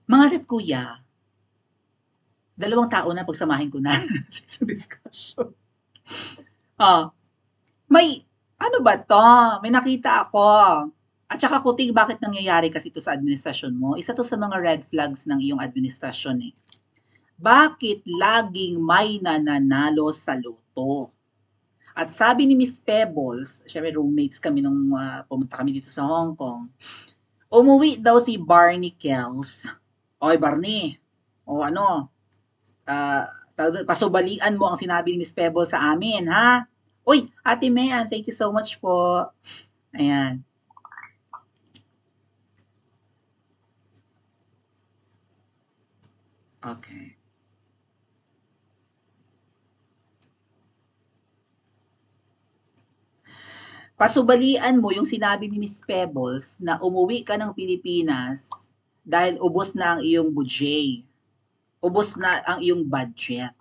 Mga ret kuya, 2 tao na pagsamahin ko na sa discussion. Oh, may ano ba 'to, may nakita ako. At saka kuting bakit nangyayari kasi 'to sa administrasyon mo, isa 'to sa mga red flags ng iyong administrasyon, eh. Bakit laging may nananalo sa loto? At sabi ni Miss Pebbles, siyempre roommates kami nung pumunta kami dito sa Hong Kong, umuwi daw si Barney Kells. Oy, Barney, o ano, ah, pasubalian mo ang sinabi ni Miss Pebbles sa amin, ha? Uy, Ate Mean, thank you so much po. Ayan, okay. Pasubalian mo yung sinabi ni Miss Pebbles na umuwi ka ng Pilipinas dahil ubos na ang iyong budget. Ubos na ang iyong budget.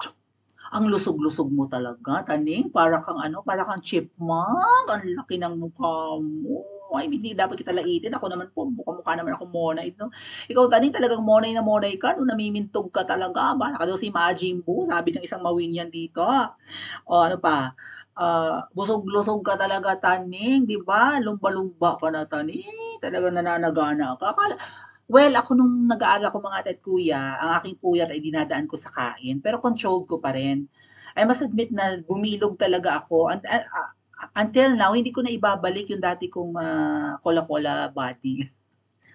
Ang lusog-lusog mo talaga, taning. Para kang ano, para kang chipmunk. Ang laki ng mukha mo. Ay, hindi dapat kita laitin. Ako naman po, mukha naman ako monay, no? Ikaw, taning, talagang monay na monay ka. No, namimintog ka talaga. Para ka daw si Majin Buu, sabi ng isang mawin yan dito. O, ano pa? Busog-lusog ka talaga, taning. Di ba? Lumba-lumba ka na, taning. Talagang nananagana ka. Well, ako nung nag-aaral ako mga ate at kuya, ang aking puyat ay dinadaan ko sa kain, pero controlled ko pa rin. I must admit na bumilog talaga ako. Until now, hindi ko na ibabalik yung dati kong kola-kola body.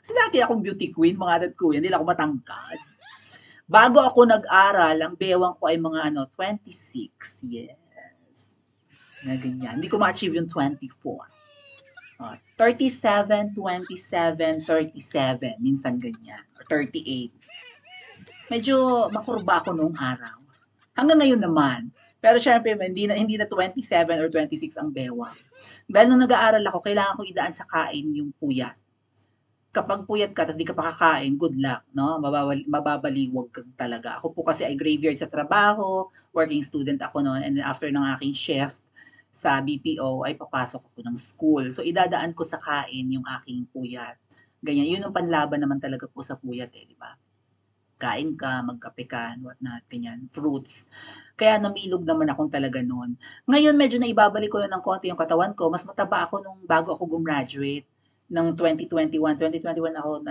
Kasi dati akong beauty queen, mga ate at kuya, hindi lang ako matangkad. Bago ako nag-aral, ang bewang ko ay mga 26. Yes. Na ganyan. Hindi ko ma-achieve yung 24. 37, 27, 37. Minsan ganyan. Or 38. Medyo makurba ako noong araw. Hanggang ngayon naman. Pero syempre, hindi na 27 or 26 ang bewang. Dahil nung nag-aaral ako, kailangan ko idaan sa kain yung puyat. Kapag puyat ka, tapos di ka pa kakain, good luck, no? Mababaliwag ka talaga. Ako po kasi ay graveyard sa trabaho, working student ako noon, and then after ng aking shift sa BPO, ay papasok ako ng school. So, idadaan ko sa kain yung aking puyat. Ganyan. Yun ang panlaban naman talaga po sa puyat, eh, di ba? Kain ka, magkape ka, and whatnot, ganyan, fruits. Kaya namilog naman akong talaga noon. Ngayon medyo naibabalik ko na ng konti yung katawan ko, mas mataba ako nung bago ako gumraduate ng 2021. 2021 ako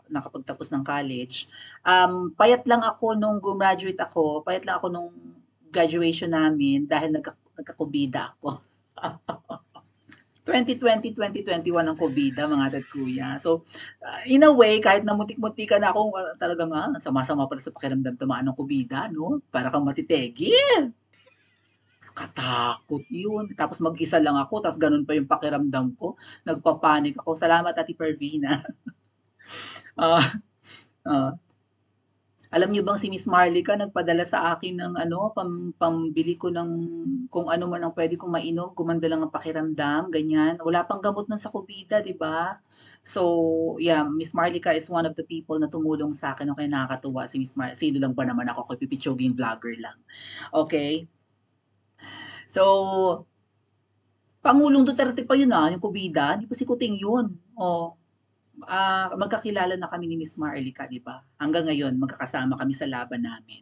nakapagtapos ng college. Payat lang ako nung gumraduate ako, payat lang ako nung graduation namin dahil nagkakubida ako. 2020, 2021 ang COVID, mga dad kuya. So, in a way, kahit namutik-mutik ka na akong talagang sama-sama pala sa pakiramdam tamaan ng COVID, no? Para kang matitegi. Katakot yun. Tapos mag-isa lang ako, tapos ganun pa yung pakiramdam ko. Nagpapanik ako. Salamat, Ati Pervina. Ah, ah. Alam niyo bang si Miss Marlica nagpadala sa akin ng ano, pambili ko ng kung ano man ang pwede kong mainom, gumanda lang ang pakiramdam, ganyan. Wala pang gamot nun sa COVID, di ba? So, yeah, Miss Marlica is one of the people na tumulong sa akin. Okay, nakakatuwa si Miss Marlica. Sino lang ba naman ako? Kay pipitsuging vlogger lang. Okay? So, Pangulong Duterte pa yun yung COVID, hindi pa si Kuting yun. Oh, magkakilala na kami ni Miss Marlica, di ba? Hanggang ngayon, magkakasama kami sa laban namin.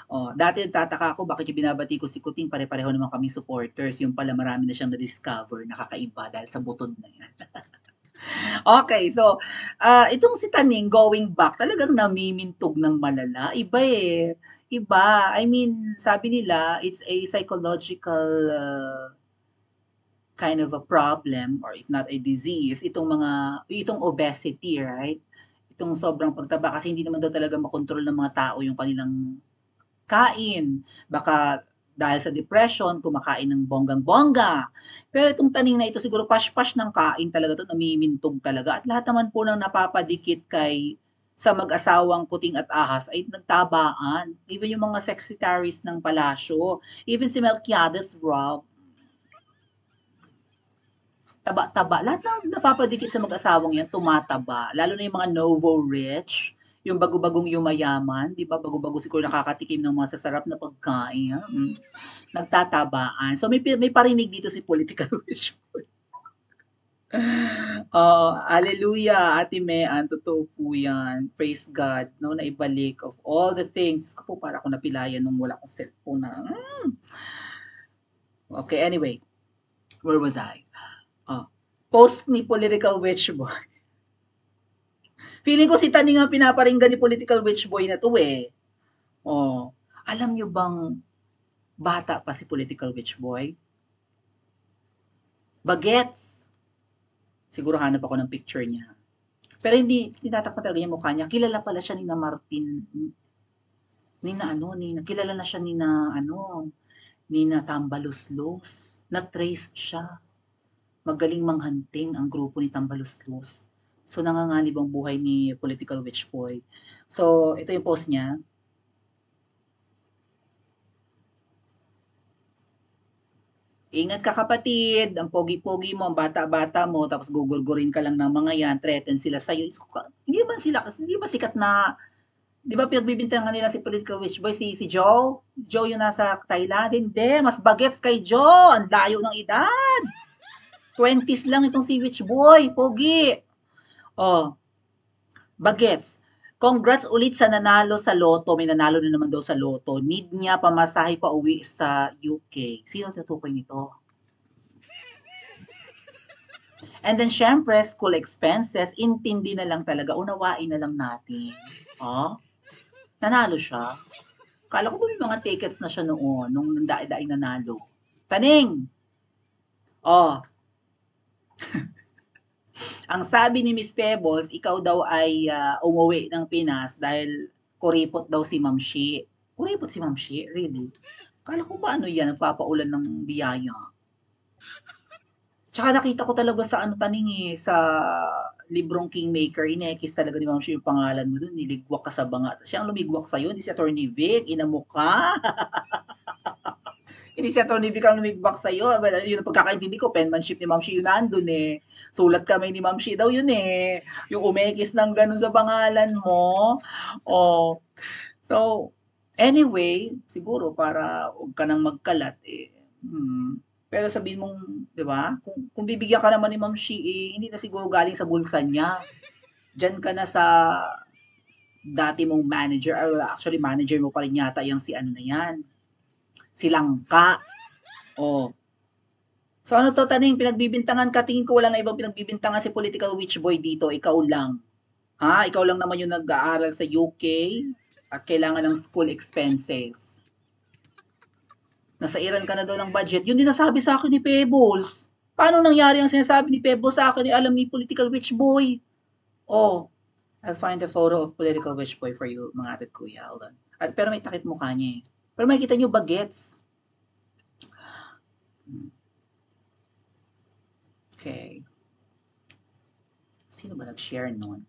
Oh, dati nagtataka ako bakit yung binabati ko si Kuting, pare-pareho naman kami supporters. Yung pala marami na siyang na-discover, nakakaiba dahil sa butod na yan. Okay, so itong si Taning going back, talagang namimintog ng malala. Iba eh. Iba. I mean, sabi nila, it's a psychological kind of a problem or if not a disease, itong obesity, right? Itong sobrang pagtaba kasi hindi naman daw talaga makontrol ng mga tao yung kanilang kain. Baka dahil sa depression, kumakain ng bonggang-bongga. Pero itong taning na ito, siguro pash-pash ng kain talaga to, namimintog talaga. At lahat naman po ng napapadikit sa mag-asawang puting at ahas ay nagtabaan. Even yung mga secretaries ng palasyo. Even si Melquiades Rob, taba-taba. Lahat ng napapadikit sa mag-asawang yan, tumataba. Lalo na yung mga Novo-rich, yung bago-bagong yumayaman, di ba? Bago-bago siguro nakakatikim ng mga sasarap na pagkain. Nagtatabaan. So may parinig dito si Political Rich. Oo, hallelujah, Ate Mean, totoo po yan. Praise God, no, naibalik of all the things. Ko po, para ako napilayan nung wala akong cellphone na. Okay, anyway, where was I? Oh, post ni Political Witch Boy. Feeling ko si Taning ang pinaparinggan ni Political Witch Boy na to eh. Oh, alam nyo bang bata pa si Political Witch Boy? Bagets. Siguro hanap ako ng picture niya. Pero hindi tinatakpan talaga yung mukha niya. Kilala pala siya ni na Martin, ni na ano, ni na, kilala na siya ni na ano, ni na Tambaluslos. Na-trace siya. Magaling manghunting ang grupo ni Tambaluslos. So, nanganganib ang buhay ni Political Witch Boy. So, ito yung post niya. Ingat ka kapatid, ang pogi-pogi mo, ang bata-bata mo, tapos gugurgurin ka lang ng mga yan, threaten sila sa'yo. Hindi ba sila, hindi ba sikat na, di ba pinagbibintangan nila si Political Witch Boy, si Joe? Joe yung nasa Thailand? Hindi, mas bagets kay Joe, ang layo ng edad. 20s lang itong si Witch Boy, pogi. Oh, bagets. Congrats ulit sa nanalo sa loto. May nanalo na naman daw sa loto. Need niya pamasahe pa uwi sa UK. Sino tutukoy nito? And then, syempre, school expenses, intindi na lang talaga, unawain na lang natin. Oh, nanalo siya. Kala ko ba may mga tickets na siya noon, nung dae-dae nanalo. Taning! Oh, ang sabi ni Miss Pebbles, ikaw daw ay umuwi ng Pinas dahil kuripot daw si Ma'am Shi. Kuripot si Ma'am Shi? Really? Kala ko ba ano yan, nagpapaulan ng biyaya? Tsaka nakita ko talaga sa ano taning eh, sa librong Kingmaker, inekis talaga ni Ma'am Shi yung pangalan mo dun, niligwak ka sa banga. Siya ang lumigwak sa'yo, hindi si Attorney Vic, ina mo ka. Hindi si Attorney Vic ang lumigwak sa'yo. Well, yun ang pagkakaintindi ko, penmanship ni Ma'am Shi yun nandun eh. Sulat kamay ni Ma'am Shi daw yun eh. Yung umekis ng ganun sa pangalan mo. Oh. So, anyway, siguro para huwag ka nang magkalat eh. Pero sabihin mong, 'di ba? Kung bibigyan ka naman ni Ma'am Shi, eh, hindi na siguro galing sa bulsa niya. Diyan ka na sa dati mong manager, or actually manager mo pa rin yata yung si ano na yan, si Langka. Oh. So ano to, Taning, pinagbibintangan ka, tingin ko wala na ibang pinagbibintangan si Political Witch Boy dito, ikaw lang. Ha? Ikaw lang naman yung nag-aaral sa UK at kailangan ng school expenses. Nasairan ka na daw ng budget. Yun din nasabi sa akin ni Pebbles. Paano nangyari ang sinasabi ni Pebbles sa akin? Alam ni Political Witch Boy. Oh, I'll find a photo of Political Witch Boy for you, mga atit kuya. Hold on. Pero may takip mukha niya eh. Pero makikita niyo bagets. Okay. Sino ba nag-share nun?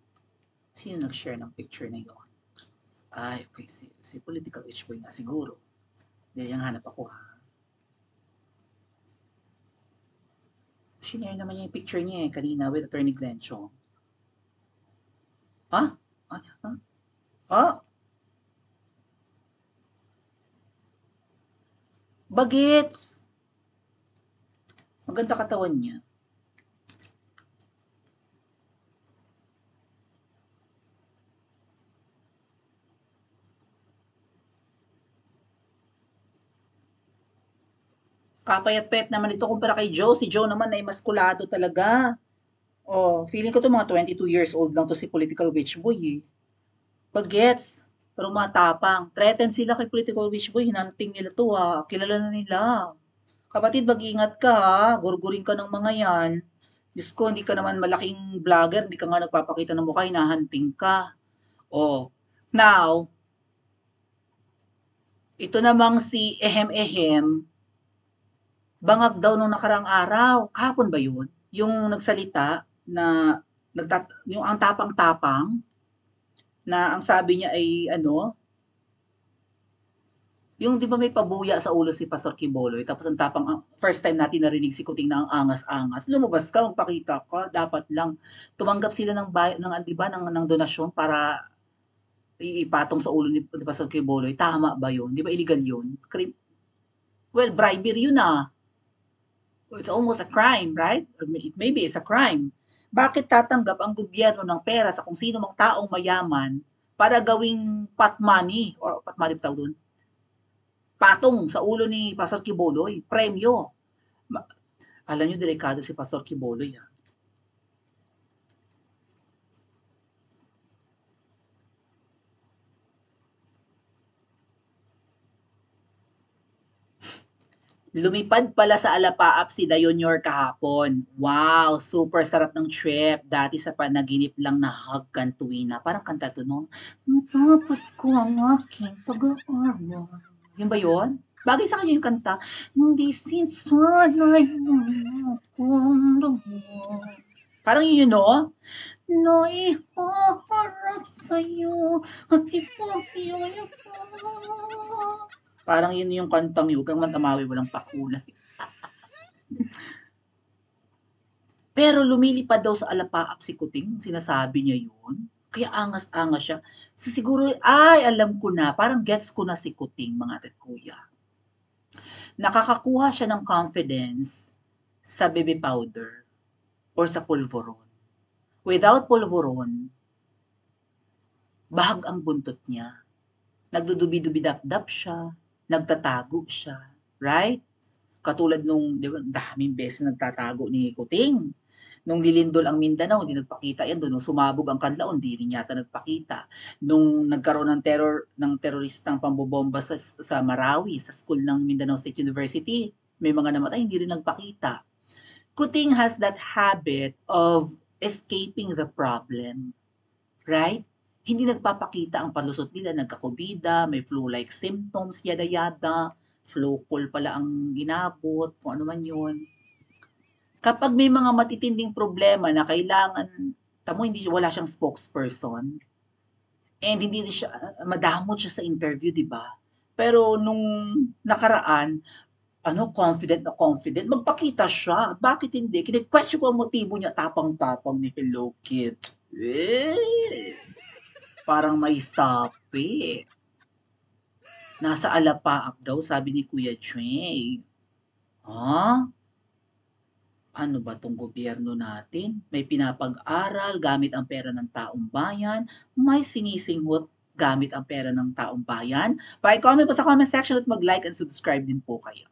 Sino nag-share ng picture na yon? Ay, okay. Si Political Witch Boy nga siguro. Dahil yung hanap ako ha. Sinare naman niya yung picture niya eh, kanina with Attorney Glenn Chong. Ha? Ha? Ha? Ha? Bagets! Maganda katawan niya. Kapayat-payat naman ito kumpara kay Joe. Si Joe naman ay maskulado talaga. Oh, feeling ko to mga 22 years old lang to si Political Witch Boy eh. Bagets, pero matapang. Threaten sila kay Political Witch Boy. Hinanting nila to ah. Kilala na nila. Kapatid, mag-ingat ka ha. Gurgurin ka ng mga yan. Diyos ko, hindi ka naman malaking vlogger. Hindi ka nga nagpapakita ng mukha. Hinahanting ka. Oh. Now, ito namang si Ehem Ehem, bangag daw nung nakarang araw. Kahapon ba yun? Yung nagsalita na yung ang tapang-tapang na ang sabi niya ay ano, yung 'di ba may pabuya sa ulo si Pastor Quiboloy tapos ang tapang, first time natin narinig si Kuting na ang angas-angas. Lumabas ka, magpakita ka, dapat lang. Tumanggap sila ng 'di ba ng donasyon para ipatong sa ulo ni Pastor Quiboloy. Tama ba 'yun? 'Di ba illegal 'yun? Well, bribery 'yun ah. It's almost a crime, right? It maybe it's a crime. Bakit tatanggap ang gobyerno ng pera sa kung sino mang taong mayaman para gawing pot money or pot money ba tawag dun? Patong sa ulo ni Pastor Quiboloy, premyo. Ma- Alam niyo, delikado si Pastor Quiboloy. Ha? Lumipad pala sa Alapaap si Dayonior kahapon. Wow, super sarap ng trip. Dati sa panaginip lang na hagkan tuwina. Parang kanta to, no? Matapos ko ang aking pag-aaral. Yun ba yun? Bagay sa kanya yung kanta. Hindi sinsanay mo akong damo. Parang yun, no? Naihaharap sa'yo at ipapiyaya pa. Parang yun yung kantang yun. Huwag kang matamawi, walang pakulay. Pero lumilipad daw sa alapaap si Kuting, sinasabi niya yun. Kaya angas-angas siya. So siguro, ay, alam ko na, parang gets ko na si Kuting, mga ate kuya. Nakakakuha siya ng confidence sa baby powder or sa pulveron. Without pulveron, bahag ang buntot niya. Nagdudubi-dubi-dap-dap siya, nagtatago siya, right? Katulad nung, di ba, daming beses nagtatago ni Kuting. Nung nilindol ang Mindanao, hindi nagpakita yan doon. Nung sumabog ang Kanlaon, hindi rin yata nagpakita. Nung nagkaroon ng teroristang pambobomba sa Marawi, sa school ng Mindanao State University, may mga namatay, hindi rin nagpakita. Kuting has that habit of escaping the problem. Right? Hindi nagpapakita ang palusot nila, nagkakobida, may flu-like symptoms, yada-yada, flu cold pala ang ginabot, kung ano man yun. Kapag may mga matitinding problema na kailangan, tamo hindi wala siyang spokesperson, and hindi siya, madamot siya sa interview, di ba? Pero nung nakaraan, confident na confident, magpakita siya. Bakit hindi? Kine-question ko ang motibo niya, tapang-tapang ni Hello Kid. Eh, parang may sapi. Nasa alapaap daw, sabi ni Kuya Jay. Ha? Ano ba tong gobyerno natin? May pinapag-aral gamit ang pera ng taong bayan, may sinisinghot gamit ang pera ng taong bayan. Pa-comment po sa comment section at mag-like and subscribe din po kayo.